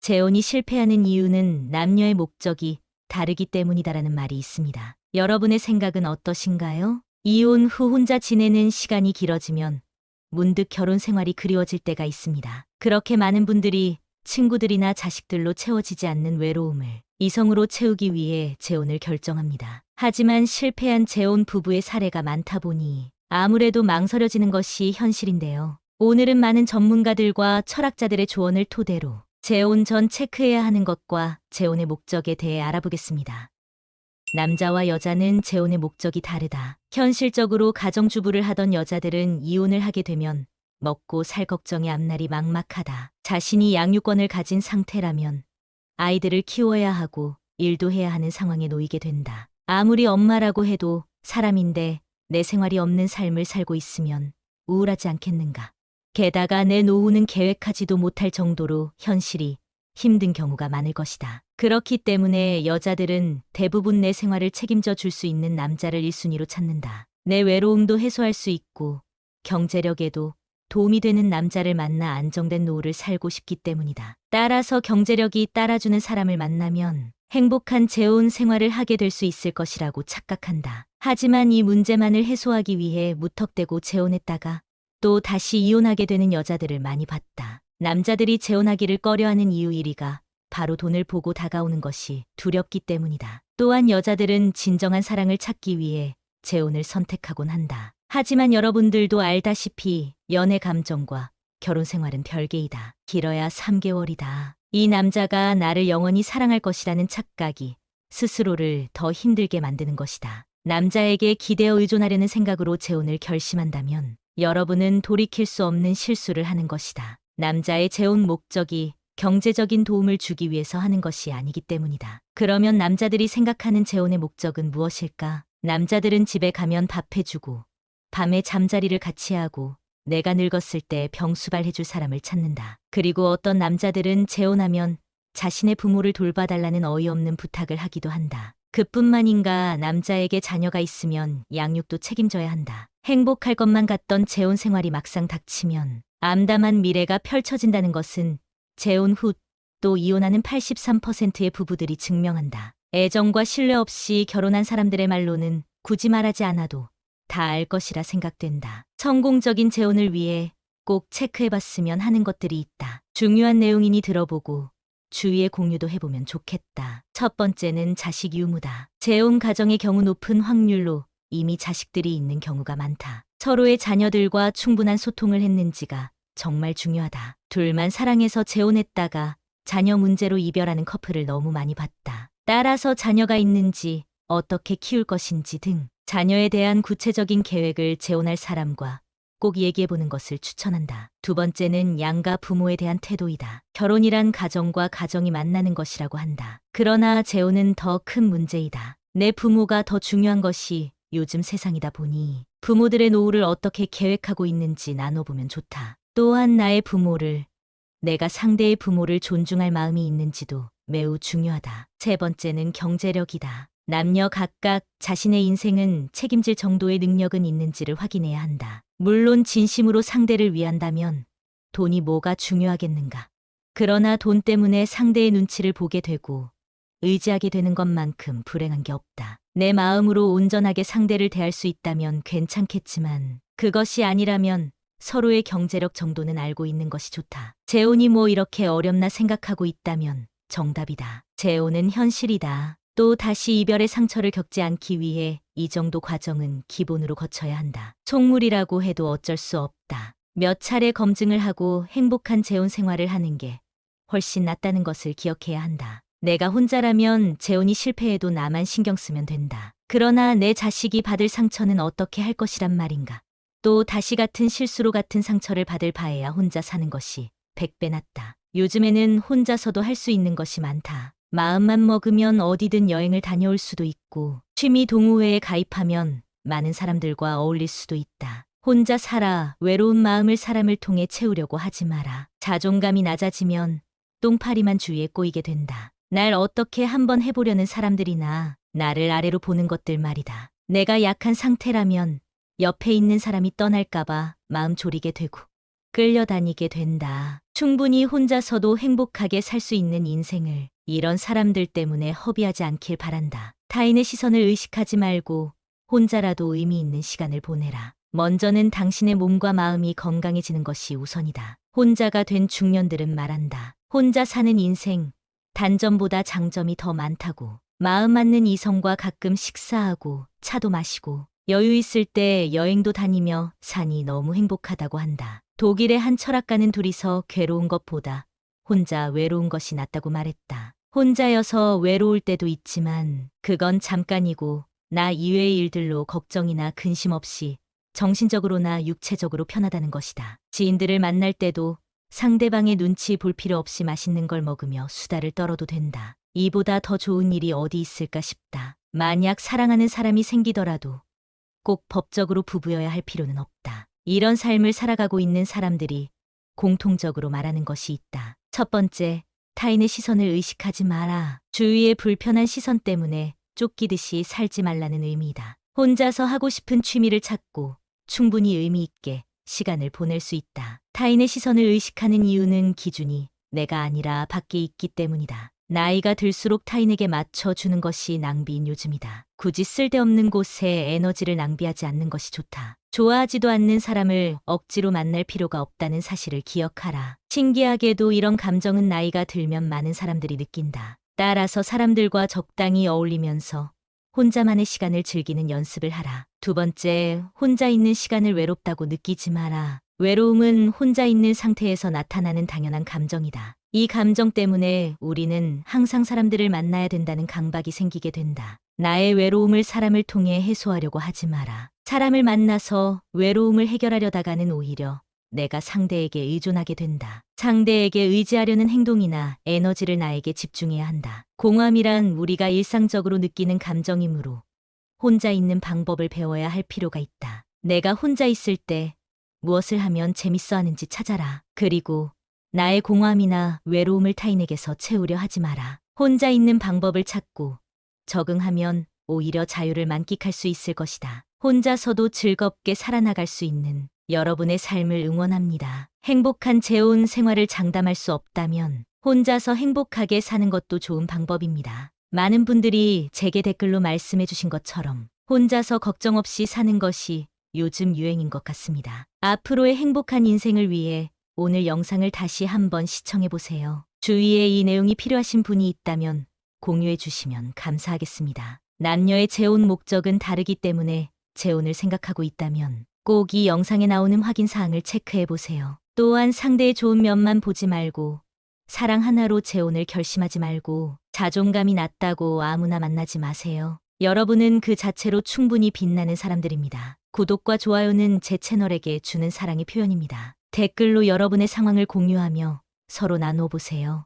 재혼이 실패하는 이유는 남녀의 목적이 다르기 때문이다라는 말이 있습니다. 여러분의 생각은 어떠신가요? 이혼 후 혼자 지내는 시간이 길어지면 문득 결혼 생활이 그리워질 때가 있습니다. 그렇게 많은 분들이 친구들이나 자식들로 채워지지 않는 외로움을 이성으로 채우기 위해 재혼을 결정합니다. 하지만 실패한 재혼 부부의 사례가 많다 보니 아무래도 망설여지는 것이 현실인데요. 오늘은 많은 전문가들과 철학자들의 조언을 토대로 재혼 전 체크해야 하는 것과 재혼의 목적에 대해 알아보겠습니다. 남자와 여자는 재혼의 목적이 다르다. 현실적으로 가정주부를 하던 여자들은 이혼을 하게 되면 먹고 살 걱정의 앞날이 막막하다. 자신이 양육권을 가진 상태라면 아이들을 키워야 하고 일도 해야 하는 상황에 놓이게 된다. 아무리 엄마라고 해도 사람인데 내 생활이 없는 삶을 살고 있으면 우울하지 않겠는가. 게다가 내 노후는 계획하지도 못할 정도로 현실이 힘든 경우가 많을 것이다. 그렇기 때문에 여자들은 대부분 내 생활을 책임져 줄 수 있는 남자를 1순위로 찾는다. 내 외로움도 해소할 수 있고 경제력에도 도움이 되는 남자를 만나 안정된 노후를 살고 싶기 때문이다. 따라서 경제력이 따라주는 사람을 만나면 행복한 재혼 생활을 하게 될 수 있을 것이라고 착각한다. 하지만 이 문제만을 해소하기 위해 무턱대고 재혼했다가 또 다시 이혼하게 되는 여자들을 많이 봤다. 남자들이 재혼하기를 꺼려하는 이유 1위가 바로 돈을 보고 다가오는 것이 두렵기 때문이다. 또한 여자들은 진정한 사랑을 찾기 위해 재혼을 선택하곤 한다. 하지만 여러분들도 알다시피 연애 감정과 결혼 생활은 별개이다. 길어야 3개월이다. 이 남자가 나를 영원히 사랑할 것이라는 착각이 스스로를 더 힘들게 만드는 것이다. 남자에게 기대어 의존하려는 생각으로 재혼을 결심한다면 여러분은 돌이킬 수 없는 실수를 하는 것이다. 남자의 재혼 목적이 경제적인 도움을 주기 위해서 하는 것이 아니기 때문이다. 그러면 남자들이 생각하는 재혼의 목적은 무엇일까? 남자들은 집에 가면 밥 해주고 밤에 잠자리를 같이 하고 내가 늙었을 때 병수발 해줄 사람을 찾는다. 그리고 어떤 남자들은 재혼하면 자신의 부모를 돌봐달라는 어이없는 부탁을 하기도 한다. 그뿐만인가 남자에게 자녀가 있으면 양육도 책임져야 한다. 행복할 것만 같던 재혼 생활이 막상 닥치면 암담한 미래가 펼쳐진다는 것은 재혼 후 또 이혼하는 83%의 부부들이 증명한다. 애정과 신뢰 없이 결혼한 사람들의 말로는 굳이 말하지 않아도 다 알 것이라 생각된다. 성공적인 재혼을 위해 꼭 체크해봤으면 하는 것들이 있다. 중요한 내용이니 들어보고 주위에 공유도 해보면 좋겠다. 첫 번째는 자식 유무다. 재혼 가정의 경우 높은 확률로 이미 자식들이 있는 경우가 많다. 서로의 자녀들과 충분한 소통을 했는지가 정말 중요하다. 둘만 사랑해서 재혼했다가 자녀 문제로 이별하는 커플을 너무 많이 봤다. 따라서 자녀가 있는지 어떻게 키울 것인지 등 자녀에 대한 구체적인 계획을 재혼할 사람과 꼭 얘기해보는 것을 추천한다. 두 번째는 양가 부모에 대한 태도이다. 결혼이란 가정과 가정이 만나는 것이라고 한다. 그러나 재혼은 더 큰 문제이다. 내 부모가 더 중요한 것이 요즘 세상이다 보니 부모들의 노후를 어떻게 계획하고 있는지 나눠보면 좋다. 또한 나의 부모를, 내가 상대의 부모를 존중할 마음이 있는지도 매우 중요하다. 세 번째는 경제력이다. 남녀 각각 자신의 인생은 책임질 정도의 능력은 있는지를 확인해야 한다. 물론 진심으로 상대를 위한다면 돈이 뭐가 중요하겠는가. 그러나 돈 때문에 상대의 눈치를 보게 되고 의지하게 되는 것만큼 불행한 게 없다. 내 마음으로 온전하게 상대를 대할 수 있다면 괜찮겠지만 그것이 아니라면 서로의 경제력 정도는 알고 있는 것이 좋다. 재혼이 뭐 이렇게 어렵나 생각하고 있다면 정답이다. 재혼은 현실이다. 또 다시 이별의 상처를 겪지 않기 위해 이 정도 과정은 기본으로 거쳐야 한다. 속물이라고 해도 어쩔 수 없다. 몇 차례 검증을 하고 행복한 재혼 생활을 하는 게 훨씬 낫다는 것을 기억해야 한다. 내가 혼자라면 재혼이 실패해도 나만 신경 쓰면 된다. 그러나 내 자식이 받을 상처는 어떻게 할 것이란 말인가. 또 다시 같은 실수로 같은 상처를 받을 바에야 혼자 사는 것이 100배 낫다. 요즘에는 혼자서도 할 수 있는 것이 많다. 마음만 먹으면 어디든 여행을 다녀올 수도 있고 취미 동호회에 가입하면 많은 사람들과 어울릴 수도 있다. 혼자 살아 외로운 마음을 사람을 통해 채우려고 하지 마라. 자존감이 낮아지면 똥파리만 주위에 꼬이게 된다. 날 어떻게 한번 해보려는 사람들이나 나를 아래로 보는 것들 말이다. 내가 약한 상태라면 옆에 있는 사람이 떠날까봐 마음 졸이게 되고 끌려다니게 된다. 충분히 혼자서도 행복하게 살 수 있는 인생을 이런 사람들 때문에 허비하지 않길 바란다. 타인의 시선을 의식하지 말고 혼자라도 의미 있는 시간을 보내라. 먼저는 당신의 몸과 마음이 건강해지는 것이 우선이다. 혼자가 된 중년들은 말한다. 혼자 사는 인생, 단점보다 장점이 더 많다고. 마음 맞는 이성과 가끔 식사하고 차도 마시고 여유 있을 때 여행도 다니며 사니 너무 행복하다고 한다. 독일의 한 철학가는 둘이서 괴로운 것보다 혼자 외로운 것이 낫다고 말했다. 혼자여서 외로울 때도 있지만 그건 잠깐이고 나 이외의 일들로 걱정이나 근심 없이 정신적으로나 육체적으로 편하다는 것이다. 지인들을 만날 때도 상대방의 눈치 볼 필요 없이 맛있는 걸 먹으며 수다를 떨어도 된다. 이보다 더 좋은 일이 어디 있을까 싶다. 만약 사랑하는 사람이 생기더라도 꼭 법적으로 부부여야 할 필요는 없다. 이런 삶을 살아가고 있는 사람들이 공통적으로 말하는 것이 있다. 첫 번째, 타인의 시선을 의식하지 마라. 주위의 불편한 시선 때문에 쫓기듯이 살지 말라는 의미이다. 혼자서 하고 싶은 취미를 찾고 충분히 의미 있게 시간을 보낼 수 있다. 타인의 시선을 의식하는 이유는 기준이 내가 아니라 밖에 있기 때문이다. 나이가 들수록 타인에게 맞춰주는 것이 낭비인 요즘이다. 굳이 쓸데없는 곳에 에너지를 낭비하지 않는 것이 좋다. 좋아하지도 않는 사람을 억지로 만날 필요가 없다는 사실을 기억하라. 신기하게도 이런 감정은 나이가 들면 많은 사람들이 느낀다. 따라서 사람들과 적당히 어울리면서 혼자만의 시간을 즐기는 연습을 하라. 두 번째, 혼자 있는 시간을 외롭다고 느끼지 마라. 외로움은 혼자 있는 상태에서 나타나는 당연한 감정이다. 이 감정 때문에 우리는 항상 사람들을 만나야 된다는 강박이 생기게 된다. 나의 외로움을 사람을 통해 해소하려고 하지 마라. 사람을 만나서 외로움을 해결하려다가는 오히려 내가 상대에게 의존하게 된다. 상대에게 의지하려는 행동이나 에너지를 나에게 집중해야 한다. 공허함이란 우리가 일상적으로 느끼는 감정이므로 혼자 있는 방법을 배워야 할 필요가 있다. 내가 혼자 있을 때 무엇을 하면 재밌어 하는지 찾아라. 그리고 나의 공허함이나 외로움을 타인에게서 채우려 하지 마라. 혼자 있는 방법을 찾고 적응하면 오히려 자유를 만끽할 수 있을 것이다. 혼자서도 즐겁게 살아나갈 수 있는 여러분의 삶을 응원합니다. 행복한 재혼 생활을 장담할 수 없다면 혼자서 행복하게 사는 것도 좋은 방법입니다. 많은 분들이 제게 댓글로 말씀해 주신 것처럼 혼자서 걱정 없이 사는 것이 요즘 유행인 것 같습니다. 앞으로의 행복한 인생을 위해 오늘 영상을 다시 한번 시청해 보세요. 주위에 이 내용이 필요하신 분이 있다면 공유해 주시면 감사하겠습니다. 남녀의 재혼 목적은 다르기 때문에 재혼을 생각하고 있다면 꼭 이 영상에 나오는 확인 사항을 체크해 보세요. 또한 상대의 좋은 면만 보지 말고 사랑 하나로 재혼을 결심하지 말고 자존감이 낮다고 아무나 만나지 마세요. 여러분은 그 자체로 충분히 빛나는 사람들입니다. 구독과 좋아요는 제 채널에게 주는 사랑의 표현입니다. 댓글로 여러분의 상황을 공유하며 서로 나눠보세요.